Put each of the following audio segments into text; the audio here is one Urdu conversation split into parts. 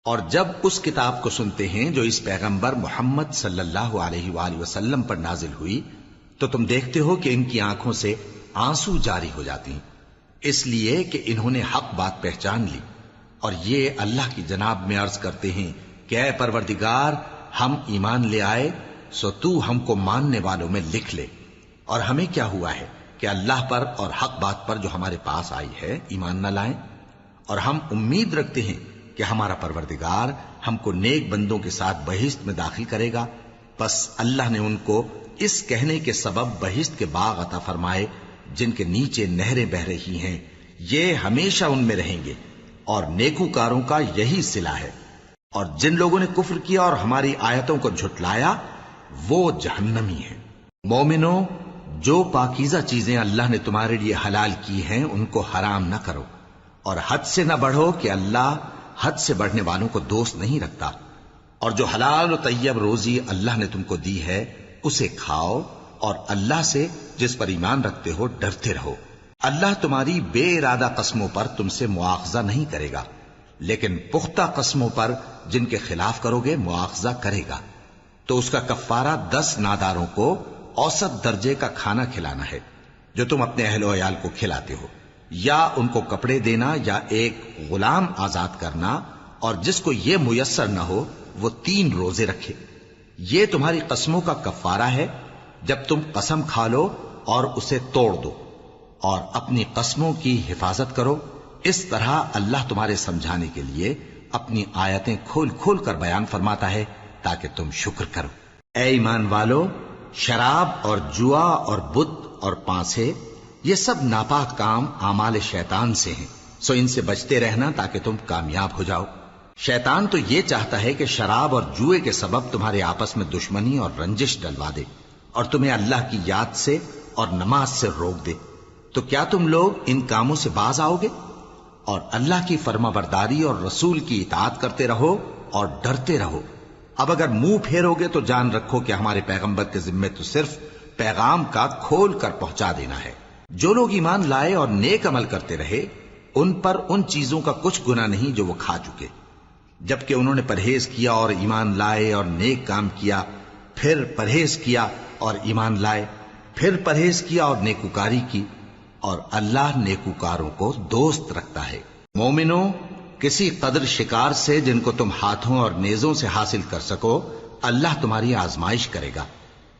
اور جب اس کتاب کو سنتے ہیں جو اس پیغمبر محمد صلی اللہ علیہ وآلہ وسلم پر نازل ہوئی تو تم دیکھتے ہو کہ ان کی آنکھوں سے آنسو جاری ہو جاتی ہیں، اس لیے کہ انہوں نے حق بات پہچان لی، اور یہ اللہ کی جناب میں عرض کرتے ہیں کہ اے پروردگار، ہم ایمان لے آئے سو تو ہم کو ماننے والوں میں لکھ لے، اور ہمیں کیا ہوا ہے کہ اللہ پر اور حق بات پر جو ہمارے پاس آئی ہے ایمان نہ لائیں، اور ہم امید رکھتے ہیں کہ ہمارا پروردگار ہم کو نیک بندوں کے ساتھ بہشت میں داخل کرے گا۔ بس اللہ نے ان کو اس کہنے کے سبب بہشت کے باغ عطا فرمائے جن کے نیچے نہریں بہ رہی ہیں، یہ ہمیشہ ان میں رہیں گے، اور نیکوکاروں کا یہی صلہ ہے۔ اور جن لوگوں نے کفر کیا اور ہماری آیتوں کو جھٹلایا وہ جہنمی ہیں۔ مومنو، جو پاکیزہ چیزیں اللہ نے تمہارے لیے حلال کی ہیں ان کو حرام نہ کرو، اور حد سے نہ بڑھو کہ اللہ حد سے بڑھنے والوں کو دوست نہیں رکھتا، اور جو حلال و طیب روزی اللہ نے تم کو دی ہے اسے کھاؤ، اور اللہ سے جس پر ایمان رکھتے ہو ڈرتے رہو۔ اللہ تمہاری بے ارادہ قسموں پر تم سے مواخذہ نہیں کرے گا، لیکن پختہ قسموں پر جن کے خلاف کرو گے مواخذہ کرے گا، تو اس کا کفارہ 10 ناداروں کو اوسط درجے کا کھانا کھلانا ہے جو تم اپنے اہل و عیال کو کھلاتے ہو، یا ان کو کپڑے دینا یا ایک غلام آزاد کرنا، اور جس کو یہ میسر نہ ہو وہ 3 روزے رکھے۔ یہ تمہاری قسموں کا کفارہ ہے جب تم قسم کھا لو اور اسے توڑ دو، اور اپنی قسموں کی حفاظت کرو۔ اس طرح اللہ تمہارے سمجھانے کے لیے اپنی آیتیں کھول کھول کر بیان فرماتا ہے تاکہ تم شکر کرو۔ اے ایمان والو، شراب اور جوا اور بت اور پانسے، یہ سب ناپاک کام اعمال شیطان سے ہیں، سو ان سے بچتے رہنا تاکہ تم کامیاب ہو جاؤ۔ شیطان تو یہ چاہتا ہے کہ شراب اور جوئے کے سبب تمہارے آپس میں دشمنی اور رنجش ڈلوا دے، اور تمہیں اللہ کی یاد سے اور نماز سے روک دے۔ تو کیا تم لوگ ان کاموں سے باز آؤ گے؟ اور اللہ کی فرما برداری اور رسول کی اطاعت کرتے رہو اور ڈرتے رہو۔ اب اگر منہ پھیرو گے تو جان رکھو کہ ہمارے پیغمبر کے ذمے تو صرف پیغام کا کھول کر پہنچا دینا ہے۔ جو لوگ ایمان لائے اور نیک عمل کرتے رہے ان پر ان چیزوں کا کچھ گناہ نہیں جو وہ کھا چکے، جبکہ انہوں نے پرہیز کیا اور ایمان لائے اور نیک کام کیا، پھر پرہیز کیا اور ایمان لائے، پھر پرہیز کیا اور نیکوکاری کی، اور اللہ نیکوکاروں کو دوست رکھتا ہے۔ مومنو، کسی قدر شکار سے جن کو تم ہاتھوں اور نیزوں سے حاصل کر سکو اللہ تمہاری آزمائش کرے گا،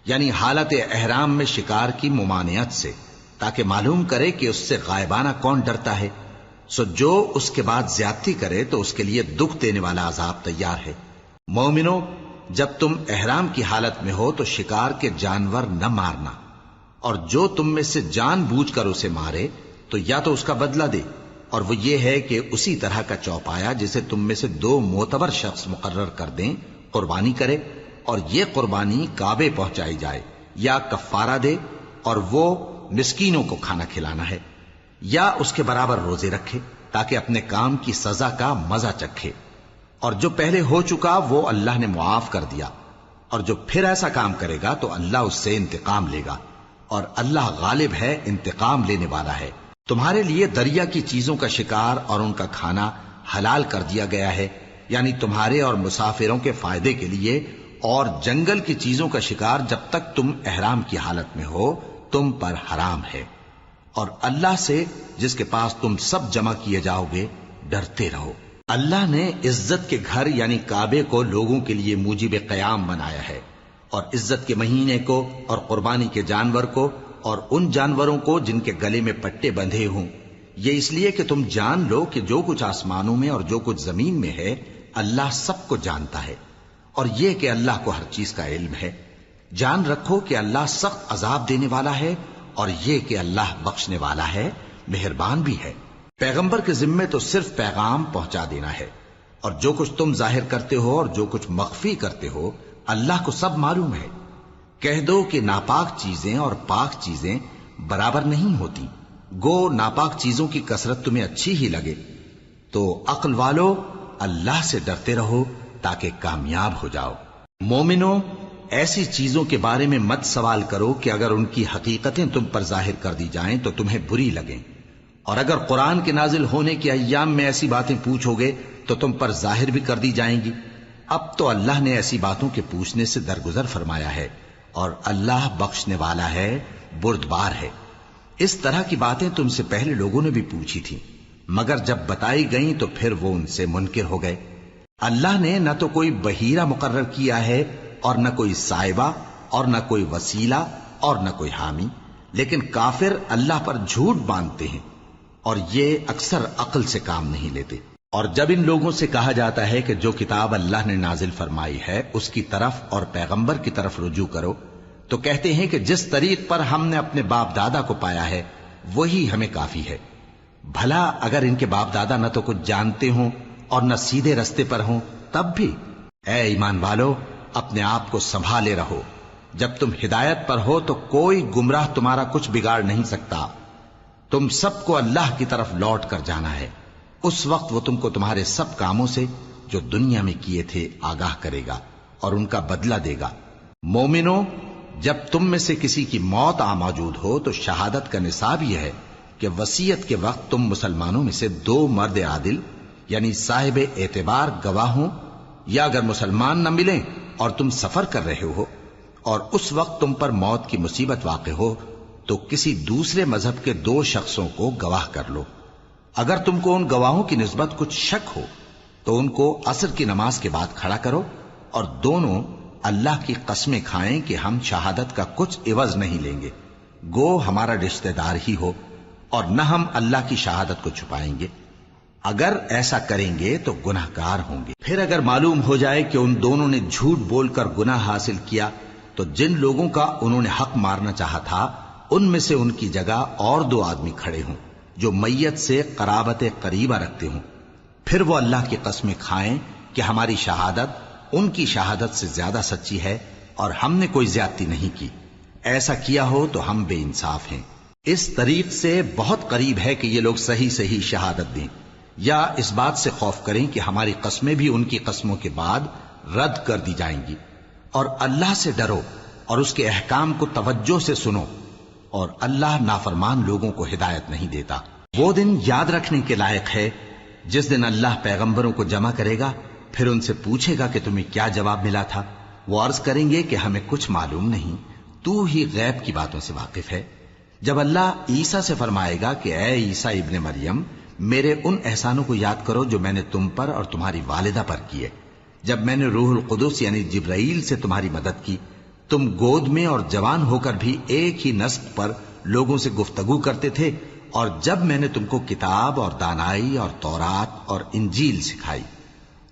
یعنی حالت احرام میں شکار کی ممانعت سے، تاکہ معلوم کرے کہ اس سے غائبانہ کون ڈرتا ہے، سو جو اس کے بعد زیادتی کرے تو اس کے لیے دکھ دینے والا عذاب تیار ہے۔ مومنو، جب تم احرام کی حالت میں ہو تو شکار کے جانور نہ مارنا، اور جو تم میں سے جان بوجھ کر اسے مارے تو یا تو اس کا بدلہ دے، اور وہ یہ ہے کہ اسی طرح کا چوپایا جسے تم میں سے 2 معتبر شخص مقرر کر دیں قربانی کرے، اور یہ قربانی کعبے پہنچائی جائے، یا کفارہ دے اور وہ مسکینوں کو کھانا کھلانا ہے، یا اس کے برابر روزے رکھے تاکہ اپنے کام کی سزا کا مزہ چکھے، اور جو پہلے ہو چکا وہ اللہ نے معاف کر دیا، اور جو پھر ایسا کام کرے گا تو اللہ اس سے انتقام لے گا، اور اللہ غالب ہے، انتقام لینے والا ہے۔ تمہارے لیے دریا کی چیزوں کا شکار اور ان کا کھانا حلال کر دیا گیا ہے، یعنی تمہارے اور مسافروں کے فائدے کے لیے، اور جنگل کی چیزوں کا شکار جب تک تم احرام کی حالت میں ہو تم پر حرام ہے، اور اللہ سے جس کے پاس تم سب جمع کیے جاؤ گے ڈرتے رہو۔ اللہ نے عزت کے گھر یعنی کعبے کو لوگوں کے لیے موجب قیام بنایا ہے، اور عزت کے مہینے کو اور قربانی کے جانور کو اور ان جانوروں کو جن کے گلے میں پٹے بندھے ہوں، یہ اس لیے کہ تم جان لو کہ جو کچھ آسمانوں میں اور جو کچھ زمین میں ہے اللہ سب کو جانتا ہے، اور یہ کہ اللہ کو ہر چیز کا علم ہے۔ جان رکھو کہ اللہ سخت عذاب دینے والا ہے، اور یہ کہ اللہ بخشنے والا ہے، مہربان بھی ہے۔ پیغمبر کے ذمے تو صرف پیغام پہنچا دینا ہے، اور جو کچھ تم ظاہر کرتے ہو اور جو کچھ مخفی کرتے ہو اللہ کو سب معلوم ہے۔ کہہ دو کہ ناپاک چیزیں اور پاک چیزیں برابر نہیں ہوتی، گو ناپاک چیزوں کی کثرت تمہیں اچھی ہی لگے، تو عقل والو اللہ سے ڈرتے رہو تاکہ کامیاب ہو جاؤ۔ مومنو، ایسی چیزوں کے بارے میں مت سوال کرو کہ اگر ان کی حقیقتیں تم پر ظاہر کر دی جائیں تو تمہیں بری لگیں، اور اگر قرآن کے نازل ہونے کے ایام میں ایسی باتیں پوچھو گے تو تم پر ظاہر بھی کر دی جائیں گی۔ اب تو اللہ نے ایسی باتوں کے پوچھنے سے درگزر فرمایا ہے، اور اللہ بخشنے والا ہے، بردبار ہے۔ اس طرح کی باتیں تم سے پہلے لوگوں نے بھی پوچھی تھیں، مگر جب بتائی گئیں تو پھر وہ ان سے منکر ہو گئے۔ اللہ نے نہ تو کوئی بحیرہ مقرر کیا ہے، اور نہ کوئی سائبہ، اور نہ کوئی وسیلہ، اور نہ کوئی حامی، لیکن کافر اللہ پر جھوٹ باندھتے ہیں، اور یہ اکثر عقل سے کام نہیں لیتے۔ اور جب ان لوگوں سے کہا جاتا ہے کہ جو کتاب اللہ نے نازل فرمائی ہے اس کی طرف اور پیغمبر کی طرف رجوع کرو، تو کہتے ہیں کہ جس طریق پر ہم نے اپنے باپ دادا کو پایا ہے وہی ہمیں کافی ہے۔ بھلا اگر ان کے باپ دادا نہ تو کچھ جانتے ہوں اور نہ سیدھے رستے پر ہوں تب بھی؟ اے ایمان والو، اپنے آپ کو سنبھالے رہو۔ جب تم ہدایت پر ہو تو کوئی گمراہ تمہارا کچھ بگاڑ نہیں سکتا۔ تم سب کو اللہ کی طرف لوٹ کر جانا ہے، اس وقت وہ تم کو تمہارے سب کاموں سے جو دنیا میں کیے تھے آگاہ کرے گا اور ان کا بدلہ دے گا۔ مومنو، جب تم میں سے کسی کی موت آ موجود ہو تو شہادت کا نصاب یہ ہے کہ وصیت کے وقت تم مسلمانوں میں سے 2 مرد عادل یعنی صاحب اعتبار گواہ ہوں، یا اگر مسلمان نہ ملیں اور تم سفر کر رہے ہو اور اس وقت تم پر موت کی مصیبت واقع ہو تو کسی دوسرے مذہب کے 2 شخصوں کو گواہ کر لو۔ اگر تم کو ان گواہوں کی نسبت کچھ شک ہو تو ان کو عصر کی نماز کے بعد کھڑا کرو، اور دونوں اللہ کی قسمیں کھائیں کہ ہم شہادت کا کچھ عوض نہیں لیں گے، گو ہمارا رشتہ دار ہی ہو، اور نہ ہم اللہ کی شہادت کو چھپائیں گے۔ اگر ایسا کریں گے تو گناہ گار ہوں گے۔ پھر اگر معلوم ہو جائے کہ ان دونوں نے جھوٹ بول کر گناہ حاصل کیا تو جن لوگوں کا انہوں نے حق مارنا چاہا تھا ان میں سے ان کی جگہ اور 2 آدمی کھڑے ہوں جو میت سے قرابت قریبہ رکھتے ہوں، پھر وہ اللہ کی قسمیں کھائیں کہ ہماری شہادت ان کی شہادت سے زیادہ سچی ہے اور ہم نے کوئی زیادتی نہیں کی۔ ایسا کیا ہو تو ہم بے انصاف ہیں۔ اس طریق سے بہت قریب ہے کہ یہ لوگ صحیح صحیح شہادت دیں، یا اس بات سے خوف کریں کہ ہماری قسمیں بھی ان کی قسموں کے بعد رد کر دی جائیں گی۔ اور اللہ سے ڈرو اور اس کے احکام کو توجہ سے سنو، اور اللہ نافرمان لوگوں کو ہدایت نہیں دیتا۔ وہ دن یاد رکھنے کے لائق ہے جس دن اللہ پیغمبروں کو جمع کرے گا، پھر ان سے پوچھے گا کہ تمہیں کیا جواب ملا تھا۔ وہ عرض کریں گے کہ ہمیں کچھ معلوم نہیں، تو ہی غیب کی باتوں سے واقف ہے۔ جب اللہ عیسیٰ سے فرمائے گا کہ اے عیسیٰ ابن مریم، میرے ان احسانوں کو یاد کرو جو میں نے تم پر اور تمہاری والدہ پر کیے، جب میں نے روح القدس یعنی جبرائیل سے تمہاری مدد کی، تم گود میں اور جوان ہو کر بھی ایک ہی نسق پر لوگوں سے گفتگو کرتے تھے، اور جب میں نے تم کو کتاب اور دانائی اور تورات اور انجیل سکھائی،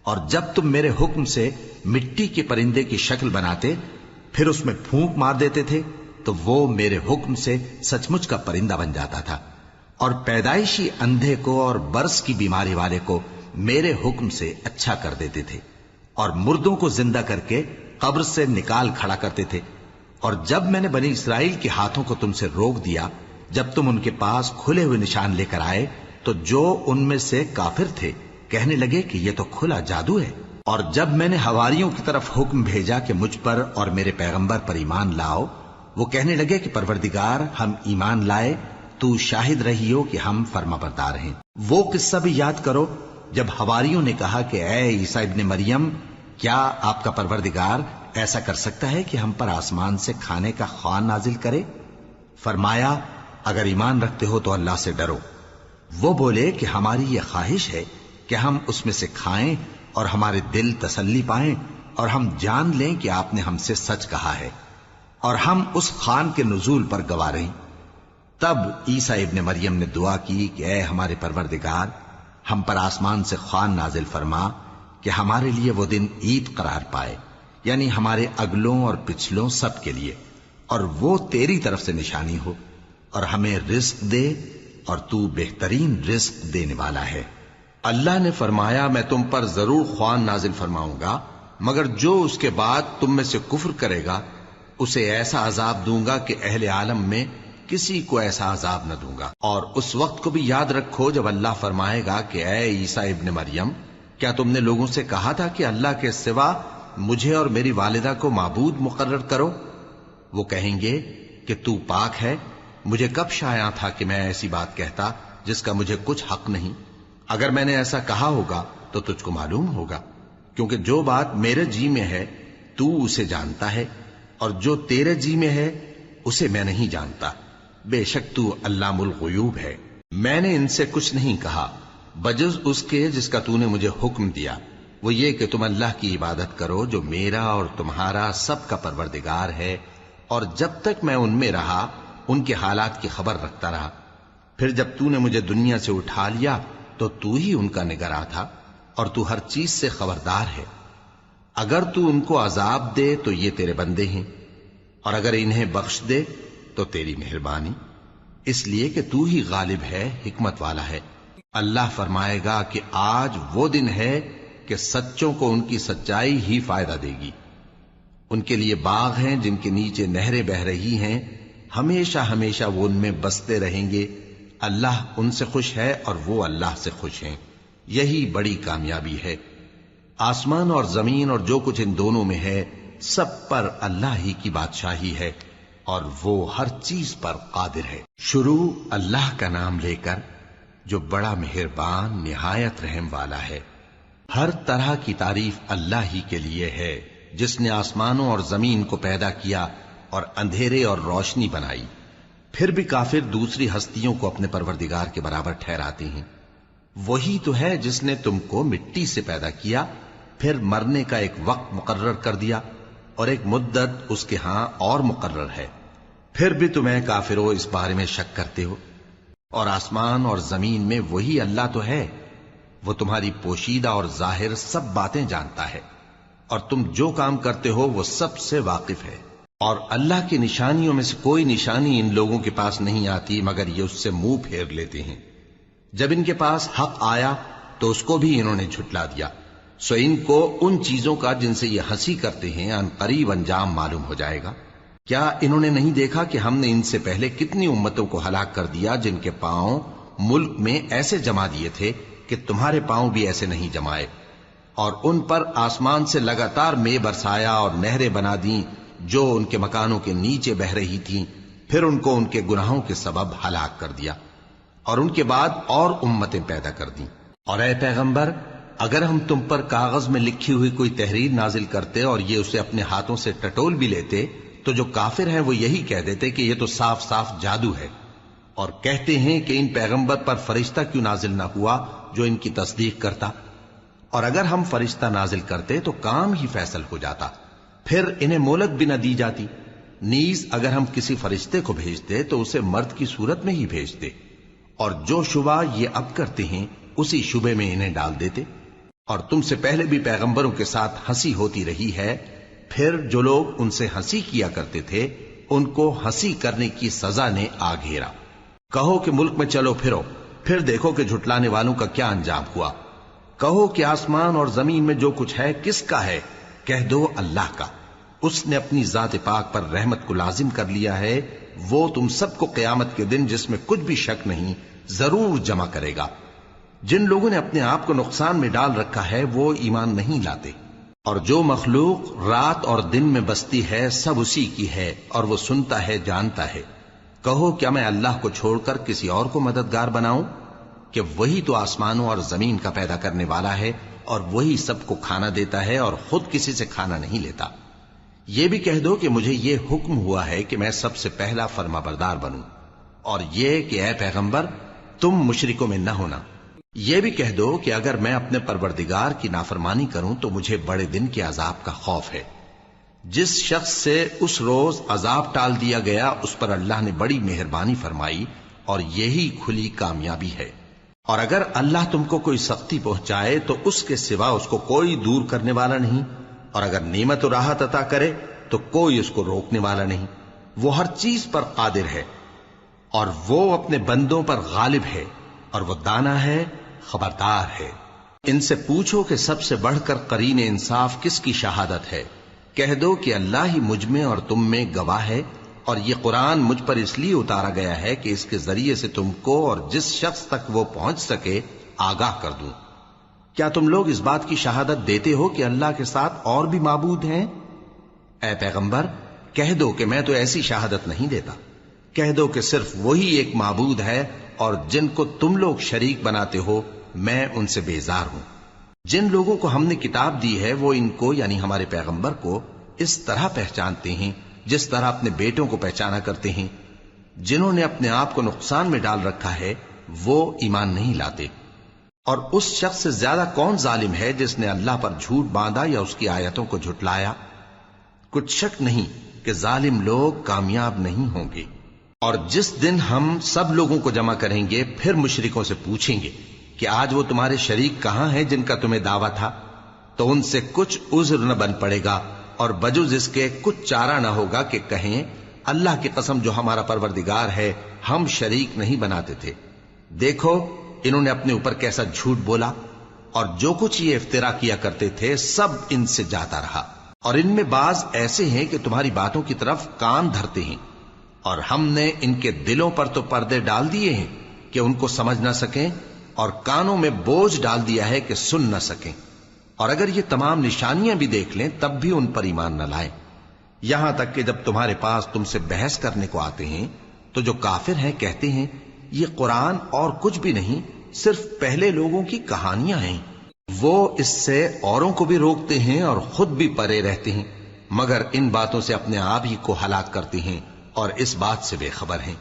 اور جب تم میرے حکم سے مٹی کے پرندے کی شکل بناتے پھر اس میں پھونک مار دیتے تھے تو وہ میرے حکم سے سچ مچ کا پرندہ بن جاتا تھا، اور پیدائشی اندھے کو اور برس کی بیماری والے کو میرے حکم سے اچھا کر دیتے تھے، اور مردوں کو زندہ کر کے قبر سے نکال کھڑا کرتے تھے۔ اور جب میں نے بنی اسرائیل کے ہاتھوں کو تم سے روک دیا جب تم ان کے پاس کھلے ہوئے نشان لے کر آئے تو جو ان میں سے کافر تھے کہنے لگے کہ یہ تو کھلا جادو ہے۔ اور جب میں نے حواریوں کی طرف حکم بھیجا کہ مجھ پر اور میرے پیغمبر پر ایمان لاؤ، وہ کہنے لگے کہ پروردگار، ہم ایمان لائے، تو شاہد رہی ہو کہ ہم فرما بردار ہیں۔ وہ قصہ بھی یاد کرو جب حواریوں نے کہا کہ اے عیسیٰ ابن مریم، کیا آپ کا پروردگار ایسا کر سکتا ہے کہ ہم پر آسمان سے کھانے کا خوان نازل کرے؟ فرمایا، اگر ایمان رکھتے ہو تو اللہ سے ڈرو۔ وہ بولے کہ ہماری یہ خواہش ہے کہ ہم اس میں سے کھائیں اور ہمارے دل تسلی پائیں اور ہم جان لیں کہ آپ نے ہم سے سچ کہا ہے، اور ہم اس خوان کے نزول پر گواہ رہیں۔ تب عیسیٰ ابن مریم نے دعا کی کہ اے ہمارے پروردگار، ہم پر آسمان سے خوان نازل فرما کہ ہمارے لیے وہ دن عید قرار پائے، یعنی ہمارے اگلوں اور پچھلوں سب کے لیے، اور وہ تیری طرف سے نشانی ہو، اور ہمیں رزق دے، اور تو بہترین رزق دینے والا ہے۔ اللہ نے فرمایا، میں تم پر ضرور خوان نازل فرماؤں گا، مگر جو اس کے بعد تم میں سے کفر کرے گا اسے ایسا عذاب دوں گا کہ اہل عالم میں کسی کو ایسا عذاب نہ دوں گا۔ اور اس وقت کو بھی یاد رکھو جب اللہ فرمائے گا کہ اے عیسیٰ ابن مریم، کیا تم نے لوگوں سے کہا تھا کہ اللہ کے سوا مجھے اور میری والدہ کو معبود مقرر کرو؟ وہ کہیں گے کہ تو پاک ہے، مجھے کب شایع تھا کہ میں ایسی بات کہتا جس کا مجھے کچھ حق نہیں۔ اگر میں نے ایسا کہا ہوگا تو تجھ کو معلوم ہوگا، کیونکہ جو بات میرے جی میں ہے تو اسے جانتا ہے، اور جو تیرے جی میں ہے اسے میں نہیں جانتا۔ بے شک تو علام الغیوب ہے۔ میں نے ان سے کچھ نہیں کہا بجز اس کے جس کا تو نے مجھے حکم دیا، وہ یہ کہ تم اللہ کی عبادت کرو جو میرا اور تمہارا سب کا پروردگار ہے، اور جب تک میں ان میں رہا ان کے حالات کی خبر رکھتا رہا۔ پھر جب تو نے مجھے دنیا سے اٹھا لیا تو ہی ان کا نگراں تھا، اور تو ہر چیز سے خبردار ہے۔ اگر تو ان کو عذاب دے تو یہ تیرے بندے ہیں، اور اگر انہیں بخش دے تو تیری مہربانی، اس لیے کہ تو ہی غالب ہے، حکمت والا ہے۔ اللہ فرمائے گا کہ آج وہ دن ہے کہ سچوں کو ان کی سچائی ہی فائدہ دے گی۔ ان کے لیے باغ ہیں جن کے نیچے نہریں بہ رہی ہیں، ہمیشہ ہمیشہ وہ ان میں بستے رہیں گے۔ اللہ ان سے خوش ہے اور وہ اللہ سے خوش ہیں، یہی بڑی کامیابی ہے۔ آسمان اور زمین اور جو کچھ ان دونوں میں ہے سب پر اللہ ہی کی بادشاہی ہے، اور وہ ہر چیز پر قادر ہے۔ شروع اللہ کا نام لے کر جو بڑا مہربان نہایت رحم والا ہے۔ ہر طرح کی تعریف اللہ ہی کے لیے ہے، جس نے آسمانوں اور زمین کو پیدا کیا اور اندھیرے اور روشنی بنائی۔ پھر بھی کافر دوسری ہستیوں کو اپنے پروردگار کے برابر ٹھہراتے ہیں۔ وہی تو ہے جس نے تم کو مٹی سے پیدا کیا، پھر مرنے کا ایک وقت مقرر کر دیا، اور ایک مدت اس کے ہاں اور مقرر ہے۔ پھر بھی تمہیں کافروں اس بارے میں شک کرتے ہو، اور آسمان اور زمین میں وہی اللہ تو ہے، وہ تمہاری پوشیدہ اور ظاہر سب باتیں جانتا ہے، اور تم جو کام کرتے ہو وہ سب سے واقف ہے۔ اور اللہ کی نشانیوں میں سے کوئی نشانی ان لوگوں کے پاس نہیں آتی مگر یہ اس سے منہ پھیر لیتے ہیں۔ جب ان کے پاس حق آیا تو اس کو بھی انہوں نے جھٹلا دیا، سو ان کو ان چیزوں کا جن سے یہ ہنسی کرتے ہیں ان قریب انجام معلوم ہو جائے گا۔ کیا انہوں نے نہیں دیکھا کہ ہم نے ان سے پہلے کتنی امتوں کو ہلاک کر دیا جن کے پاؤں ملک میں ایسے جما دیے تھے کہ تمہارے پاؤں بھی ایسے نہیں جمائے، اور ان پر آسمان سے لگاتار مے برسایا اور نہریں بنا دیں جو ان کے مکانوں کے نیچے بہ رہی تھیں، پھر ان کو ان کے گناہوں کے سبب ہلاک کر دیا، اور ان کے بعد اور امتیں پیدا کر دیں۔ اور اے پیغمبر، اگر ہم تم پر کاغذ میں لکھی ہوئی کوئی تحریر نازل کرتے اور یہ اسے اپنے ہاتھوں سے ٹٹول بھی لیتے تو جو کافر ہیں وہ یہی کہہ دیتے کہ یہ تو صاف صاف جادو ہے، اور کہتے ہیں کہ ان پیغمبر پر فرشتہ کیوں نازل نہ ہوا جو ان کی تصدیق کرتا، اور اگر ہم فرشتہ نازل کرتے تو کام ہی فیصل ہو جاتا، پھر انہیں مہلت بھی نہ دی جاتی۔ نیز اگر ہم کسی فرشتے کو بھیجتے تو اسے مرد کی صورت میں ہی بھیجتے، اور جو شبہ یہ اب کرتے ہیں اسی شبے میں انہیں ڈال دیتے۔ اور تم سے پہلے بھی پیغمبروں کے ساتھ ہنسی ہوتی رہی ہے، پھر جو لوگ ان سے ہنسی کیا کرتے تھے ان کو ہنسی کرنے کی سزا نے آ گھیرا۔ کہو کہ ملک میں چلو پھرو، پھر دیکھو کہ جھٹلانے والوں کا کیا انجام ہوا۔ کہو کہ آسمان اور زمین میں جو کچھ ہے کس کا ہے؟ کہہ دو اللہ کا۔ اس نے اپنی ذات پاک پر رحمت کو لازم کر لیا ہے، وہ تم سب کو قیامت کے دن جس میں کچھ بھی شک نہیں ضرور جمع کرے گا۔ جن لوگوں نے اپنے آپ کو نقصان میں ڈال رکھا ہے وہ ایمان نہیں لاتے، اور جو مخلوق رات اور دن میں بستی ہے سب اسی کی ہے، اور وہ سنتا ہے جانتا ہے۔ کہو کیا میں اللہ کو چھوڑ کر کسی اور کو مددگار بناؤں؟ کہ وہی تو آسمانوں اور زمین کا پیدا کرنے والا ہے، اور وہی سب کو کھانا دیتا ہے اور خود کسی سے کھانا نہیں لیتا۔ یہ بھی کہہ دو کہ مجھے یہ حکم ہوا ہے کہ میں سب سے پہلا فرما بردار بنوں، اور یہ کہ اے پیغمبر تم مشرکوں میں نہ ہونا۔ یہ بھی کہہ دو کہ اگر میں اپنے پروردگار کی نافرمانی کروں تو مجھے بڑے دن کے عذاب کا خوف ہے۔ جس شخص سے اس روز عذاب ٹال دیا گیا اس پر اللہ نے بڑی مہربانی فرمائی، اور یہی کھلی کامیابی ہے۔ اور اگر اللہ تم کو کوئی سختی پہنچائے تو اس کے سوا اس کو کوئی دور کرنے والا نہیں، اور اگر نعمت و راحت عطا کرے تو کوئی اس کو روکنے والا نہیں۔ وہ ہر چیز پر قادر ہے، اور وہ اپنے بندوں پر غالب ہے، اور وہ دانا ہے، خبردار ہے۔ ان سے پوچھو کہ سب سے بڑھ کر قرین انصاف کس کی شہادت ہے؟ کہہ دو کہ اللہ ہی مجھ میں اور تم میں گواہ ہے، اور یہ قرآن مجھ پر اس لیے اتارا گیا ہے کہ اس کے ذریعے سے تم کو اور جس شخص تک وہ پہنچ سکے آگاہ کر دوں۔ کیا تم لوگ اس بات کی شہادت دیتے ہو کہ اللہ کے ساتھ اور بھی معبود ہیں؟ اے پیغمبر کہہ دو کہ میں تو ایسی شہادت نہیں دیتا۔ کہہ دو کہ صرف وہی ایک معبود ہے، اور جن کو تم لوگ شریک بناتے ہو میں ان سے بیزار ہوں۔ جن لوگوں کو ہم نے کتاب دی ہے وہ ان کو یعنی ہمارے پیغمبر کو اس طرح پہچانتے ہیں جس طرح اپنے بیٹوں کو پہچانا کرتے ہیں. جنہوں نے اپنے آپ کو نقصان میں ڈال رکھا ہے وہ ایمان نہیں لاتے. اور اس شخص سے زیادہ کون ظالم ہے جس نے اللہ پر جھوٹ باندھا یا اس کی آیتوں کو جھٹلایا؟ کچھ شک نہیں کہ ظالم لوگ کامیاب نہیں ہوں گے. اور جس دن ہم سب لوگوں کو جمع کریں گے پھر مشرکوں سے پوچھیں گے کہ آج وہ تمہارے شریک کہاں ہیں جن کا تمہیں دعویٰ تھا؟ تو ان سے کچھ عذر نہ بن پڑے گا اور بجز اس کے کچھ چارہ نہ ہوگا کہ کہیں اللہ کی قسم جو ہمارا پروردگار ہے ہم شریک نہیں بناتے تھے. دیکھو انہوں نے اپنے اوپر کیسا جھوٹ بولا اور جو کچھ یہ افترا کیا کرتے تھے سب ان سے جاتا رہا. اور ان میں بعض ایسے ہیں کہ تمہاری باتوں کی طرف کان دھرتے ہیں اور ہم نے ان کے دلوں پر تو پردے ڈال دیے ہیں کہ ان کو سمجھ نہ سکیں اور کانوں میں بوجھ ڈال دیا ہے کہ سن نہ سکیں. اور اگر یہ تمام نشانیاں بھی دیکھ لیں تب بھی ان پر ایمان نہ لائیں. یہاں تک کہ جب تمہارے پاس تم سے بحث کرنے کو آتے ہیں تو جو کافر ہیں کہتے ہیں یہ قرآن اور کچھ بھی نہیں صرف پہلے لوگوں کی کہانیاں ہیں. وہ اس سے اوروں کو بھی روکتے ہیں اور خود بھی پرے رہتے ہیں مگر ان باتوں سے اپنے آپ ہی کو ہلاک کرتے ہیں اور اس بات سے بے خبر ہیں.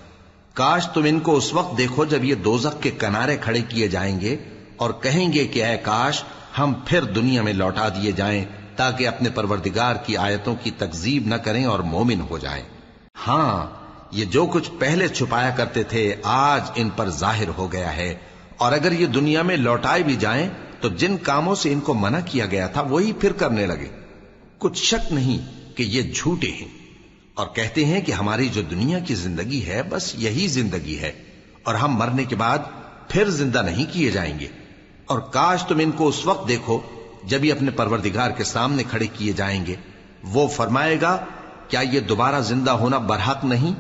کاش تم ان کو اس وقت دیکھو جب یہ دوزخ کے کنارے کھڑے کیے جائیں گے اور کہیں گے کہ اے کاش ہم پھر دنیا میں لوٹا دیے جائیں تاکہ اپنے پروردگار کی آیتوں کی تکذیب نہ کریں اور مومن ہو جائیں. ہاں یہ جو کچھ پہلے چھپایا کرتے تھے آج ان پر ظاہر ہو گیا ہے. اور اگر یہ دنیا میں لوٹائے بھی جائیں تو جن کاموں سے ان کو منع کیا گیا تھا وہی پھر کرنے لگے. کچھ شک نہیں کہ یہ جھوٹے ہیں اور کہتے ہیں کہ ہماری جو دنیا کی زندگی ہے بس یہی زندگی ہے اور ہم مرنے کے بعد پھر زندہ نہیں کیے جائیں گے. اور کاش تم ان کو اس وقت دیکھو جب یہ اپنے پروردگار کے سامنے کھڑے کیے جائیں گے. وہ فرمائے گا کیا یہ دوبارہ زندہ ہونا برحق نہیں؟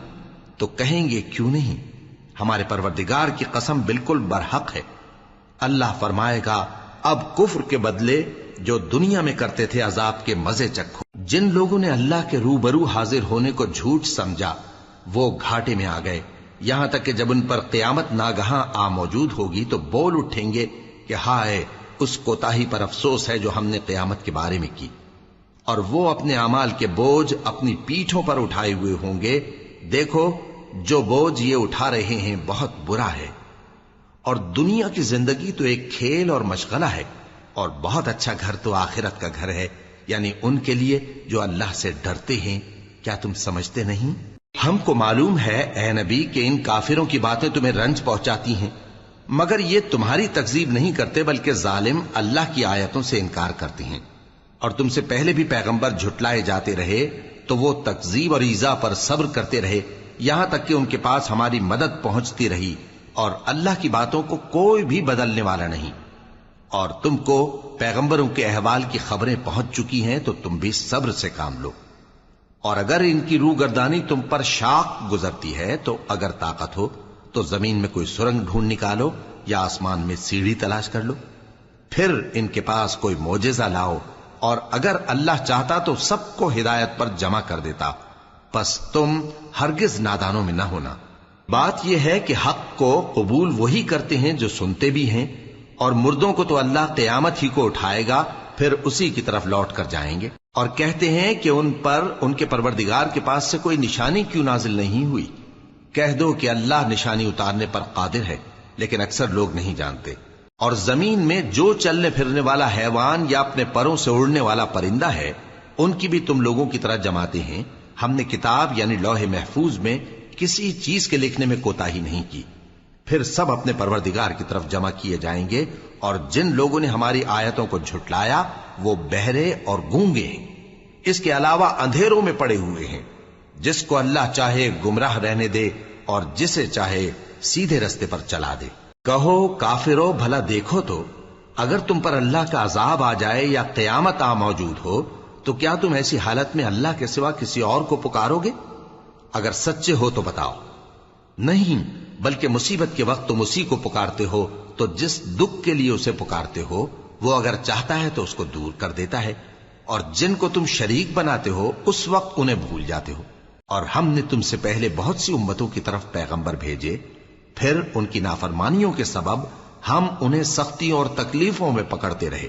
تو کہیں گے کیوں نہیں، ہمارے پروردگار کی قسم بالکل برحق ہے. اللہ فرمائے گا اب کفر کے بدلے جو دنیا میں کرتے تھے عذاب کے مزے چکھو. جن لوگوں نے اللہ کے روبرو حاضر ہونے کو جھوٹ سمجھا وہ گھاٹے میں آ گئے، یہاں تک کہ جب ان پر قیامت ناگہاں آ موجود ہوگی تو بول اٹھیں گے کہ ہائے اس کوتاہی پر افسوس ہے جو ہم نے قیامت کے بارے میں کی. اور وہ اپنے اعمال کے بوجھ اپنی پیٹھوں پر اٹھائے ہوئے ہوں گے. دیکھو جو بوجھ یہ اٹھا رہے ہیں بہت برا ہے. اور دنیا کی زندگی تو ایک کھیل اور مشغلہ ہے اور بہت اچھا گھر تو آخرت کا گھر ہے، یعنی ان کے لیے جو اللہ سے ڈرتے ہیں. کیا تم سمجھتے نہیں؟ ہم کو معلوم ہے اے نبی کہ ان کافروں کی باتیں تمہیں رنج پہنچاتی ہیں مگر یہ تمہاری تکذیب نہیں کرتے بلکہ ظالم اللہ کی آیتوں سے انکار کرتے ہیں. اور تم سے پہلے بھی پیغمبر جھٹلائے جاتے رہے تو وہ تکذیب اور ایذا پر صبر کرتے رہے یہاں تک کہ ان کے پاس ہماری مدد پہنچتی رہی اور اللہ کی باتوں کو کوئی بھی بدلنے والا نہیں. اور تم کو پیغمبروں کے احوال کی خبریں پہنچ چکی ہیں تو تم بھی صبر سے کام لو. اور اگر ان کی روح گردانی تم پر شاق گزرتی ہے تو اگر طاقت ہو تو زمین میں کوئی سرنگ ڈھونڈ نکالو یا آسمان میں سیڑھی تلاش کر لو، پھر ان کے پاس کوئی معجزہ لاؤ اور اگر اللہ چاہتا تو سب کو ہدایت پر جمع کر دیتا. پس تم ہرگز نادانوں میں نہ ہونا. بات یہ ہے کہ حق کو قبول وہی کرتے ہیں جو سنتے بھی ہیں اور مردوں کو تو اللہ قیامت ہی کو اٹھائے گا پھر اسی کی طرف لوٹ کر جائیں گے. اور کہتے ہیں کہ ان پر ان کے پروردگار کے پاس سے کوئی نشانی کیوں نازل نہیں ہوئی. کہہ دو کہ اللہ نشانی اتارنے پر قادر ہے لیکن اکثر لوگ نہیں جانتے. اور زمین میں جو چلنے پھرنے والا حیوان یا اپنے پروں سے اڑنے والا پرندہ ہے ان کی بھی تم لوگوں کی طرح جماتے ہیں. ہم نے کتاب یعنی لوح محفوظ میں کسی چیز کے لکھنے میں کوتاہی نہیں کی. پھر سب اپنے پروردگار کی طرف جمع کیے جائیں گے. اور جن لوگوں نے ہماری آیتوں کو جھٹلایا وہ بہرے اور گونگے ہیں، اس کے علاوہ اندھیروں میں پڑے ہوئے ہیں. جس کو اللہ چاہے گمراہ رہنے دے اور جسے چاہے سیدھے رستے پر چلا دے. کہو کافرو بھلا دیکھو تو اگر تم پر اللہ کا عذاب آ جائے یا قیامت آ موجود ہو تو کیا تم ایسی حالت میں اللہ کے سوا کسی اور کو پکارو گے؟ اگر سچے ہو تو بتاؤ. نہیں بلکہ مصیبت کے وقت تم اسی کو پکارتے ہو تو جس دکھ کے لیے اسے پکارتے ہو وہ اگر چاہتا ہے تو اس کو دور کر دیتا ہے. اور جن کو تم شریک بناتے ہو اس وقت انہیں بھول جاتے ہو. اور ہم نے تم سے پہلے بہت سی امتوں کی طرف پیغمبر بھیجے، پھر ان کی نافرمانیوں کے سبب ہم انہیں سختیوں اور تکلیفوں میں پکڑتے رہے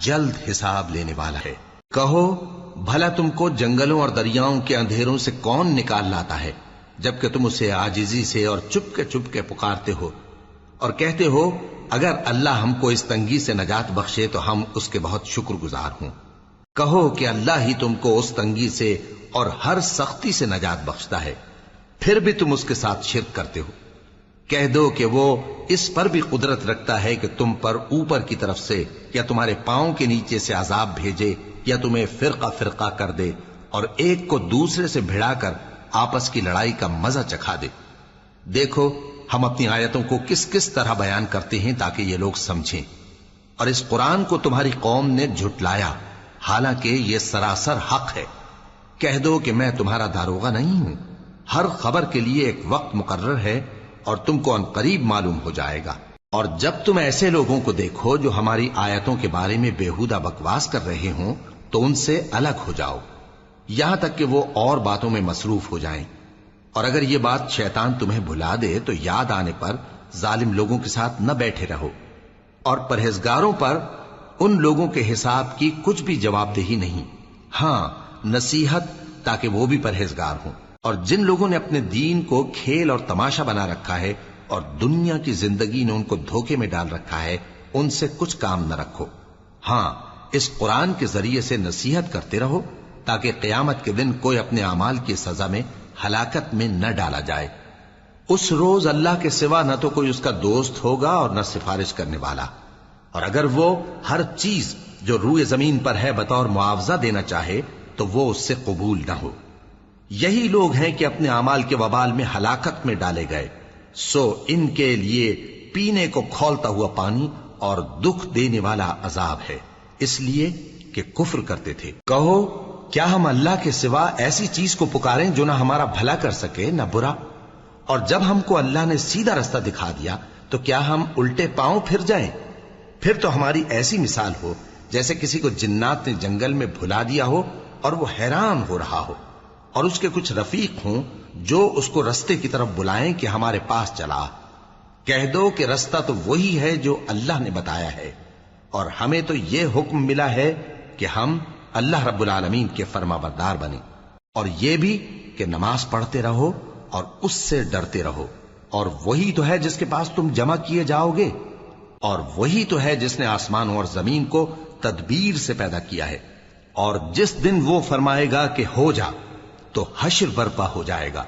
جلد حساب لینے والا ہے۔ کہو بھلا تم کو جنگلوں اور دریاؤں کے اندھیروں سے کون نکال لاتا ہے جبکہ تم اسے عاجزی سے اور چپ کے پکارتے ہو اور کہتے ہو اگر اللہ ہم کو اس تنگی سے نجات بخشے تو ہم اس کے بہت شکر گزار ہوں۔ کہو کہ اللہ ہی تم کو اس تنگی سے اور ہر سختی سے نجات بخشتا ہے، پھر بھی تم اس کے ساتھ شرک کرتے ہو۔ کہہ دو کہ وہ اس پر بھی قدرت رکھتا ہے کہ تم پر اوپر کی طرف سے یا تمہارے پاؤں کے نیچے سے عذاب بھیجے یا تمہیں فرقہ فرقہ کر دے اور ایک کو دوسرے سے بھڑا کر آپس کی لڑائی کا مزہ چکھا دے۔ دیکھو ہم اپنی آیتوں کو کس کس طرح بیان کرتے ہیں تاکہ یہ لوگ سمجھیں، اور اس قرآن کو تمہاری قوم نے جھٹلایا حالانکہ یہ سراسر حق ہے۔ کہہ دو کہ میں تمہارا داروغہ نہیں ہوں، ہر خبر کے لیے ایک وقت مقرر ہے اور تم کو ان قریب معلوم ہو جائے گا۔ اور جب تم ایسے لوگوں کو دیکھو جو ہماری آیتوں کے بارے میں بےہودہ بکواس کر رہے ہوں تو ان سے الگ ہو جاؤ یہاں تک کہ وہ اور باتوں میں مصروف ہو جائیں، اور اگر یہ بات شیطان تمہیں بھلا دے تو یاد آنے پر ظالم لوگوں کے ساتھ نہ بیٹھے رہو، اور پرہیزگاروں پر ان لوگوں کے حساب کی کچھ بھی جواب دہی نہیں، ہاں نصیحت تاکہ وہ بھی پرہیزگار ہوں۔ اور جن لوگوں نے اپنے دین کو کھیل اور تماشا بنا رکھا ہے اور دنیا کی زندگی نے ان کو دھوکے میں ڈال رکھا ہے، ان سے کچھ کام نہ رکھو، ہاں اس قرآن کے ذریعے سے نصیحت کرتے رہو تاکہ قیامت کے دن کوئی اپنے اعمال کی سزا میں ہلاکت میں نہ ڈالا جائے۔ اس روز اللہ کے سوا نہ تو کوئی اس کا دوست ہوگا اور نہ سفارش کرنے والا، اور اگر وہ ہر چیز جو روئے زمین پر ہے بطور معاوضہ دینا چاہے تو وہ اس سے قبول نہ ہو۔ یہی لوگ ہیں کہ اپنے اعمال کے وبال میں ہلاکت میں ڈالے گئے، سو ان کے لیے پینے کو کھولتا ہوا پانی اور دکھ دینے والا عذاب ہے، اس لیے کہ کفر کرتے تھے۔ کہو کیا ہم اللہ کے سوا ایسی چیز کو پکاریں جو نہ ہمارا بھلا کر سکے نہ برا؟ اور جب ہم کو اللہ نے سیدھا رستہ دکھا دیا تو کیا ہم الٹے پاؤں پھر جائیں؟ پھر تو ہماری ایسی مثال ہو جیسے کسی کو جنات نے جنگل میں بھلا دیا ہو اور وہ حیران ہو رہا ہو، اور اس کے کچھ رفیق ہوں جو اس کو رستے کی طرف بلائیں کہ ہمارے پاس چلا۔ کہہ دو کہ رستہ تو وہی ہے جو اللہ نے بتایا ہے، اور ہمیں تو یہ حکم ملا ہے کہ ہم اللہ رب العالمین کے فرما بردار بنیں، اور یہ بھی کہ نماز پڑھتے رہو اور اس سے ڈرتے رہو، اور وہی تو ہے جس کے پاس تم جمع کیے جاؤ گے، اور وہی تو ہے جس نے آسمانوں اور زمین کو تدبیر سے پیدا کیا ہے، اور جس دن وہ فرمائے گا کہ ہو جا تو حشر برپا ہو جائے گا،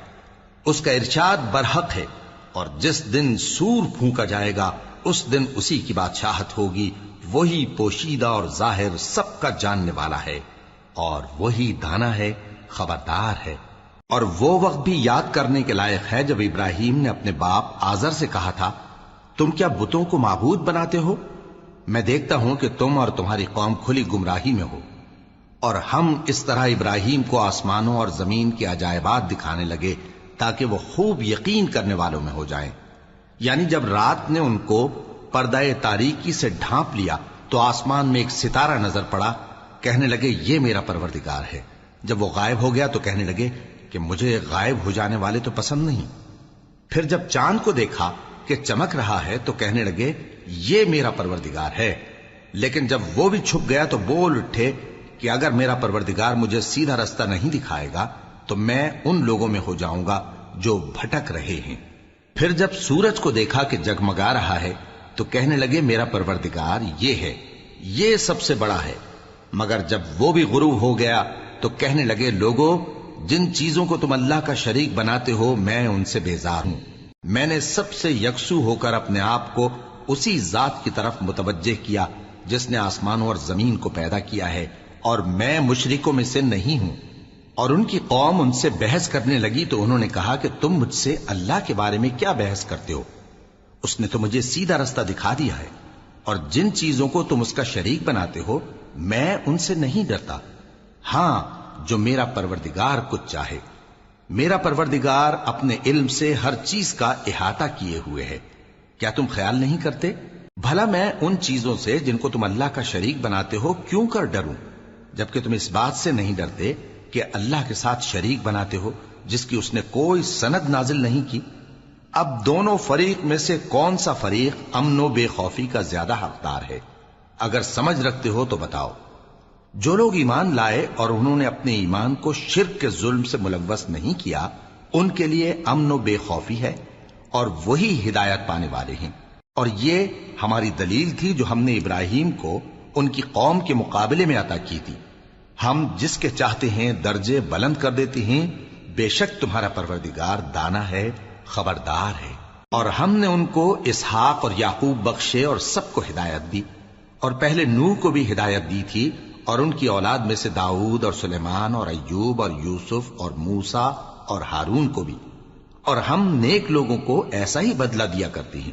اس کا ارشاد برحق ہے، اور جس دن سور پھونکا جائے گا اس دن اسی کی بادشاہت ہوگی، وہی پوشیدہ اور ظاہر سب کا جاننے والا ہے، اور وہی دانا ہے خبردار ہے۔ اور وہ وقت بھی یاد کرنے کے لائق ہے جب ابراہیم نے اپنے باپ آزر سے کہا تھا تم کیا بتوں کو معبود بناتے ہو؟ میں دیکھتا ہوں کہ تم اور تمہاری قوم کھلی گمراہی میں ہو۔ اور ہم اس طرح ابراہیم کو آسمانوں اور زمین کے عجائبات دکھانے لگے تاکہ وہ خوب یقین کرنے والوں میں ہو جائیں۔ یعنی جب رات نے ان کو پردہ تاریکی سے ڈھانپ لیا تو آسمان میں ایک ستارہ نظر پڑا، کہنے لگے یہ میرا پروردگار ہے۔ جب وہ غائب ہو گیا تو کہنے لگے کہ مجھے غائب ہو جانے والے تو پسند نہیں۔ پھر جب چاند کو دیکھا کہ چمک رہا ہے تو کہنے لگے یہ میرا پروردگار ہے۔ لیکن جب وہ بھی چھپ گیا تو بول اٹھے کہ اگر میرا پروردگار مجھے سیدھا رستہ نہیں دکھائے گا تو میں ان لوگوں میں ہو جاؤں گا جو بھٹک رہے ہیں۔ پھر جب سورج کو دیکھا کہ جگمگا رہا ہے تو کہنے لگے میرا پروردگار یہ ہے، یہ سب سے بڑا ہے۔ مگر جب وہ بھی غروب ہو گیا تو کہنے لگے لوگو جن چیزوں کو تم اللہ کا شریک بناتے ہو میں ان سے بیزار ہوں۔ میں نے سب سے یکسو ہو کر اپنے آپ کو اسی ذات کی طرف متوجہ کیا جس نے آسمانوں اور زمین کو پیدا کیا ہے، اور میں مشرکوں میں سے نہیں ہوں۔ اور ان کی قوم ان سے بحث کرنے لگی تو انہوں نے کہا کہ تم مجھ سے اللہ کے بارے میں کیا بحث کرتے ہو؟ اس نے تو مجھے سیدھا رستہ دکھا دیا ہے، اور جن چیزوں کو تم اس کا شریک بناتے ہو میں ان سے نہیں ڈرتا، ہاں جو میرا پروردگار کچھ چاہے۔ میرا پروردگار اپنے علم سے ہر چیز کا احاطہ کیے ہوئے ہے۔ کیا تم خیال نہیں کرتے؟ بھلا میں ان چیزوں سے جن کو تم اللہ کا شریک بناتے ہو کیوں کر ڈروں، جبکہ تم اس بات سے نہیں ڈرتے کہ اللہ کے ساتھ شریک بناتے ہو جس کی اس نے کوئی سند نازل نہیں کی۔ اب دونوں فریق میں سے کون سا فریق امن و بے خوفی کا زیادہ حقدار ہے؟ اگر سمجھ رکھتے ہو تو بتاؤ۔ جو لوگ ایمان لائے اور انہوں نے اپنے ایمان کو شرک کے ظلم سے ملوث نہیں کیا، ان کے لیے امن و بے خوفی ہے اور وہی ہدایت پانے والے ہیں۔ اور یہ ہماری دلیل تھی جو ہم نے ابراہیم کو ان کی قوم کے مقابلے میں عطا کی تھی۔ ہم جس کے چاہتے ہیں درجے بلند کر دیتے ہیں، بے شک تمہارا پروردگار دانا ہے، خبردار ہے۔ اور ہم نے ان کو اسحاق اور یعقوب بخشے اور سب کو ہدایت دی، اور پہلے نوح کو بھی ہدایت دی تھی، اور ان کی اولاد میں سے داؤد اور سلیمان اور ایوب اور یوسف اور موسیٰ اور ہارون کو بھی۔ اور ہم نیک لوگوں کو ایسا ہی بدلہ دیا کرتے ہیں۔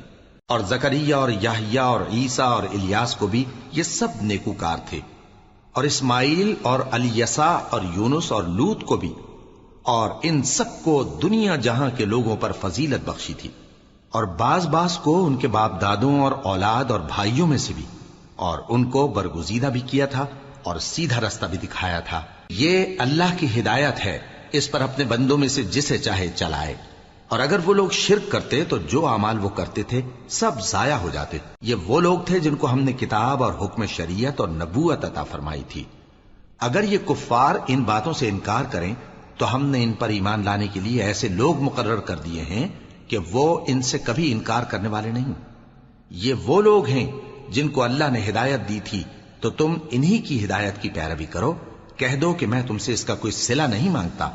اور زکریا اور یحییٰ اور عیسیٰ اور الیاس کو بھی، یہ سب نیکوکار تھے۔ اور اسماعیل اور الیسع اور یونس اور لوط کو بھی، اور ان سب کو دنیا جہاں کے لوگوں پر فضیلت بخشی تھی، اور بعض کو ان کے باپ دادوں اور اولاد اور بھائیوں میں سے بھی، اور ان کو برگزیدہ بھی کیا تھا اور سیدھا رستہ بھی دکھایا تھا۔ یہ اللہ کی ہدایت ہے، اس پر اپنے بندوں میں سے جسے چاہے چلائے۔ اور اگر وہ لوگ شرک کرتے تو جو اعمال وہ کرتے تھے سب ضائع ہو جاتے۔ یہ وہ لوگ تھے جن کو ہم نے کتاب اور حکم شریعت اور نبوت عطا فرمائی تھی۔ اگر یہ کفار ان باتوں سے انکار کریں تو ہم نے ان پر ایمان لانے کے لیے ایسے لوگ مقرر کر دیے ہیں کہ وہ ان سے کبھی انکار کرنے والے نہیں۔ یہ وہ لوگ ہیں جن کو اللہ نے ہدایت دی تھی، تو تم انہی کی ہدایت کی پیروی کرو۔ کہہ دو کہ میں تم سے اس کا کوئی صلہ نہیں مانگتا،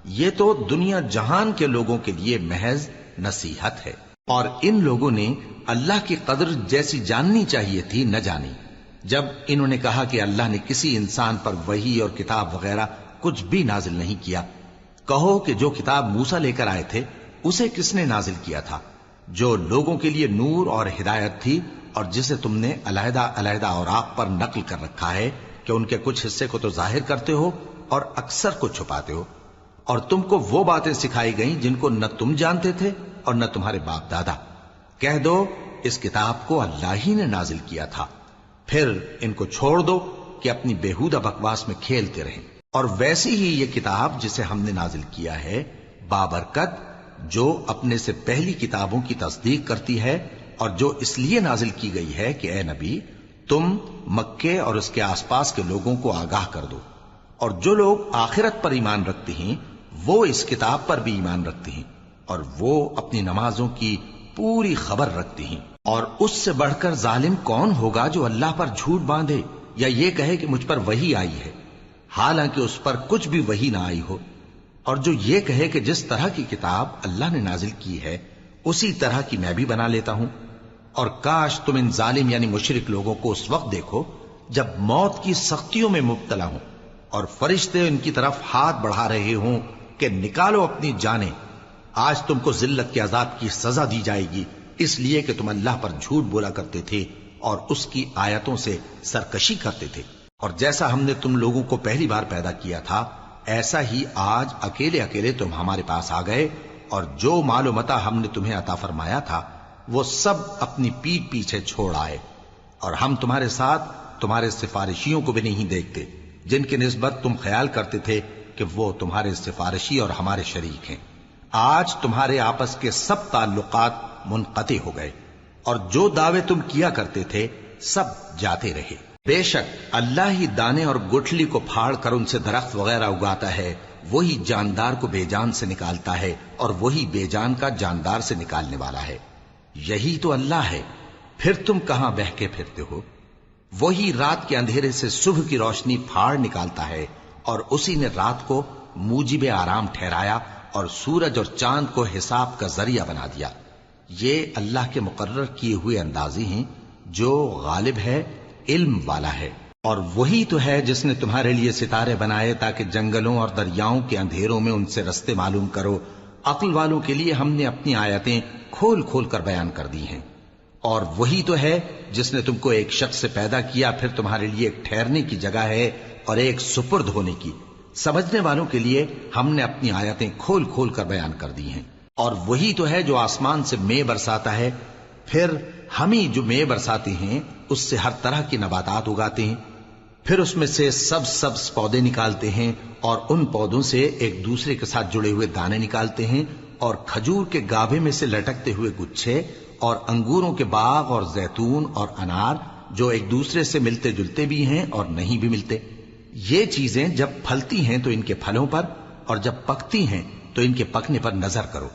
یہ تو دنیا جہان کے لوگوں کے لیے محض نصیحت ہے۔ اور ان لوگوں نے اللہ کی قدر جیسی جاننی چاہیے تھی نہ جانی۔ جب انہوں نے کہا کہ اللہ نے کسی انسان پر وحی اور کتاب وغیرہ کچھ بھی نازل نہیں کیا، کہو کہ جو کتاب موسیٰ لے کر آئے تھے اسے کس نے نازل کیا تھا، جو لوگوں کے لیے نور اور ہدایت تھی، اور جسے تم نے علیحدہ علیحدہ اوراق پر نقل کر رکھا ہے کہ ان کے کچھ حصے کو تو ظاہر کرتے ہو اور اکثر کو چھپاتے ہو۔ اور تم کو وہ باتیں سکھائی گئیں جن کو نہ تم جانتے تھے اور نہ تمہارے باپ دادا۔ کہہ دو اس کتاب کو اللہ ہی نے نازل کیا تھا، پھر ان کو چھوڑ دو کہ اپنی بیہودہ بکواس میں کھیلتے رہیں۔ اور ویسی ہی یہ کتاب جسے ہم نے نازل کیا ہے بابرکت، جو اپنے سے پہلی کتابوں کی تصدیق کرتی ہے، اور جو اس لیے نازل کی گئی ہے کہ اے نبی تم مکے اور اس کے آس پاس کے لوگوں کو آگاہ کر دو۔ اور جو لوگ آخرت پر ایمان رکھتے ہیں وہ اس کتاب پر بھی ایمان رکھتے ہیں، اور وہ اپنی نمازوں کی پوری خبر رکھتے ہیں۔ اور اس سے بڑھ کر ظالم کون ہوگا جو اللہ پر جھوٹ باندھے یا یہ کہے کہ مجھ پر وحی آئی ہے، حالانکہ اس پر کچھ بھی وحی نہ آئی ہو، اور جو یہ کہے کہ جس طرح کی کتاب اللہ نے نازل کی ہے اسی طرح کی میں بھی بنا لیتا ہوں۔ اور کاش تم ان ظالم یعنی مشرک لوگوں کو اس وقت دیکھو جب موت کی سختیوں میں مبتلا ہوں اور فرشتے ان کی طرف ہاتھ بڑھا رہے ہوں کہ نکالو اپنی جانیں، آج تم کو ذلت کے عذاب کی سزا دی جائے گی، اس لیے کہ تم اللہ پر جھوٹ بولا کرتے تھے اور اس کی آیتوں سے سرکشی کرتے تھے۔ اور جیسا ہم نے تم لوگوں کو پہلی بار پیدا کیا تھا ایسا ہی آج اکیلے اکیلے تم ہمارے پاس آ گئے، اور جو مال و متاع ہم نے تمہیں عطا فرمایا تھا وہ سب اپنی پیٹھ پیچھے چھوڑ آئے، اور ہم تمہارے ساتھ تمہارے سفارشیوں کو بھی نہیں دیکھتے جن کی نسبت تم خیال کرتے تھے کہ وہ تمہارے سفارشی اور ہمارے شریک ہیں۔ آج تمہارے آپس کے سب تعلقات منقطع ہو گئے، اور جو دعوے تم کیا کرتے تھے سب جاتے رہے۔ بے شک اللہ ہی دانے اور گٹھلی کو پھاڑ کر ان سے درخت وغیرہ اگاتا ہے، وہی جاندار کو بے جان سے نکالتا ہے اور وہی بے جان کا جاندار سے نکالنے والا ہے۔ یہی تو اللہ ہے، پھر تم کہاں بہہ کے پھرتے ہو؟ وہی رات کے اندھیرے سے صبح کی روشنی پھاڑ نکالتا ہے، اور اسی نے رات کو موجب آرام ٹھہرایا اور سورج اور چاند کو حساب کا ذریعہ بنا دیا۔ یہ اللہ کے مقرر کیے ہوئے اندازے ہیں، جو غالب ہے، علم والا ہے۔ اور وہی تو ہے جس نے تمہارے لیے ستارے بنائے تاکہ جنگلوں اور دریاؤں کے اندھیروں میں ان سے رستے معلوم کرو۔ عقل والوں کے لیے ہم نے اپنی آیتیں کھول کھول کر بیان کر دی ہیں۔ اور وہی تو ہے جس نے تم کو ایک شخص سے پیدا کیا، پھر تمہارے لیے ایک ٹھہرنے کی جگہ ہے اور ایک سپرد ہونے کی۔ سمجھنے والوں کے لیے ہم نے اپنی آیتیں کھول کھول کر بیان کر دی ہیں۔ اور وہی تو ہے جو آسمان سے مے برساتا ہے، پھر ہم ہی جو مے برساتے ہیں اس سے ہر طرح کی نباتات اگاتے ہیں، پھر اس میں سے سبز پودے نکالتے ہیں، اور ان پودوں سے ایک دوسرے کے ساتھ جڑے ہوئے دانے نکالتے ہیں، اور کھجور کے گابھے میں سے لٹکتے ہوئے گچھے، اور انگوروں کے باغ اور زیتون اور انار جو ایک دوسرے سے ملتے جلتے بھی ہیں اور نہیں بھی ملتے۔ یہ چیزیں جب پھلتی ہیں تو ان کے پھلوں پر، اور جب پکتی ہیں تو ان کے پکنے پر نظر کرو۔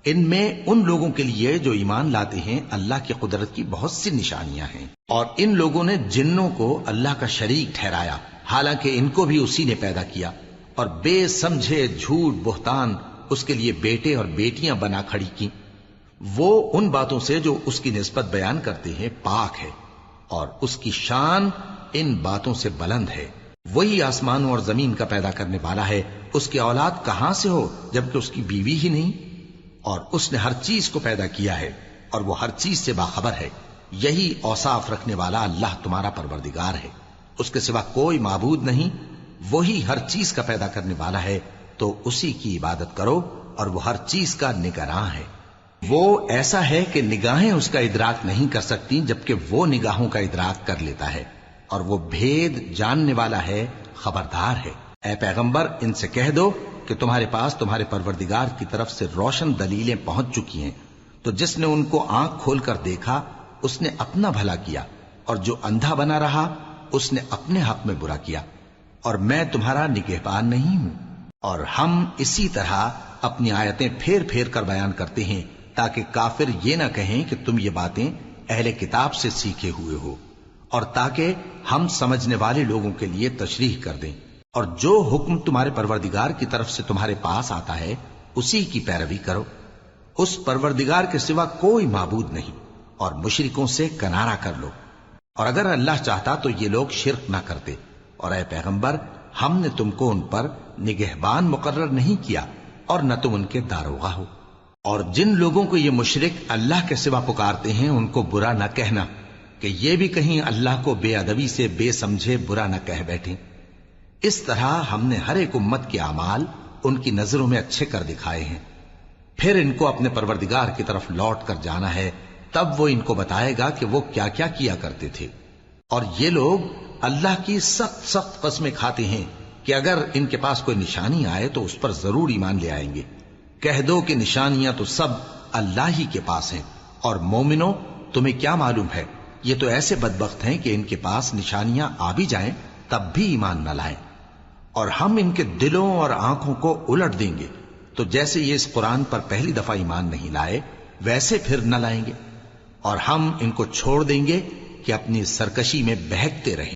ان میں ان لوگوں کے لیے جو ایمان لاتے ہیں اللہ کی قدرت کی بہت سی نشانیاں ہیں، اور ان لوگوں نے جنوں کو اللہ کا شریک ٹھہرایا، حالانکہ ان کو بھی اسی نے پیدا کیا، اور بے سمجھے جھوٹ بہتان اس کے لیے بیٹے اور بیٹیاں بنا کھڑی کی۔ وہ ان باتوں سے جو اس کی نسبت بیان کرتے ہیں پاک ہے، اور اس کی شان ان باتوں سے بلند ہے۔ وہی آسمانوں اور زمین کا پیدا کرنے والا ہے، اس کی اولاد کہاں سے ہو جبکہ اس کی بیوی ہی نہیں؟ اور اس نے ہر چیز کو پیدا کیا ہے، اور وہ ہر چیز سے باخبر ہے۔ یہی اوصاف رکھنے والا اللہ تمہارا پروردگار ہے، اس کے سوا کوئی معبود نہیں۔ وہی ہر چیز کا پیدا کرنے والا ہے، تو اسی کی عبادت کرو، اور وہ ہر چیز کا نگراں ہے۔ وہ ایسا ہے کہ نگاہیں اس کا ادراک نہیں کر سکتی، جبکہ وہ نگاہوں کا ادراک کر لیتا ہے، اور وہ بھید جاننے والا ہے، خبردار ہے۔ اے پیغمبر، ان سے کہہ دو کہ تمہارے پاس تمہارے پروردگار کی طرف سے روشن دلیلیں پہنچ چکی ہیں، تو جس نے ان کو آنکھ کھول کر دیکھا اس نے اپنا بھلا کیا، اور جو اندھا بنا رہا اس نے اپنے حق میں برا کیا، اور میں تمہارا نگہبان نہیں ہوں۔ اور ہم اسی طرح اپنی آیتیں پھیر پھیر کر بیان کرتے ہیں تاکہ کافر یہ نہ کہیں کہ تم یہ باتیں اہل کتاب سے سیکھے ہوئے ہو، اور تاکہ ہم سمجھنے والے لوگوں کے لیے تشریح کر دیں۔ اور جو حکم تمہارے پروردگار کی طرف سے تمہارے پاس آتا ہے اسی کی پیروی کرو، اس پروردگار کے سوا کوئی معبود نہیں، اور مشرکوں سے کنارہ کر لو۔ اور اگر اللہ چاہتا تو یہ لوگ شرک نہ کرتے، اور اے پیغمبر ہم نے تم کو ان پر نگہبان مقرر نہیں کیا، اور نہ تم ان کے داروغہ ہو۔ اور جن لوگوں کو یہ مشرک اللہ کے سوا پکارتے ہیں ان کو برا نہ کہنا، کہ یہ بھی کہیں اللہ کو بے ادبی سے بے سمجھے برا نہ کہہ بیٹھیں۔ اس طرح ہم نے ہر ایک امت کے اعمال ان کی نظروں میں اچھے کر دکھائے ہیں، پھر ان کو اپنے پروردگار کی طرف لوٹ کر جانا ہے، تب وہ ان کو بتائے گا کہ وہ کیا کیا کیا کرتے تھے۔ اور یہ لوگ اللہ کی سخت سخت قسمیں کھاتے ہیں کہ اگر ان کے پاس کوئی نشانی آئے تو اس پر ضرور ایمان لے آئیں گے۔ کہہ دو کہ نشانیاں تو سب اللہ ہی کے پاس ہیں، اور مومنوں تمہیں کیا معلوم ہے، یہ تو ایسے بدبخت ہیں کہ ان کے پاس نشانیاں آ بھی جائیں تب بھی ایمان نہ لائیں، اور ہم ان کے دلوں اور آنکھوں کو الٹ دیں گے، تو جیسے یہ اس قرآن پر پہلی دفعہ ایمان نہیں لائے ویسے پھر نہ لائیں گے، اور ہم ان کو چھوڑ دیں گے کہ اپنی سرکشی میں بہکتے رہیں۔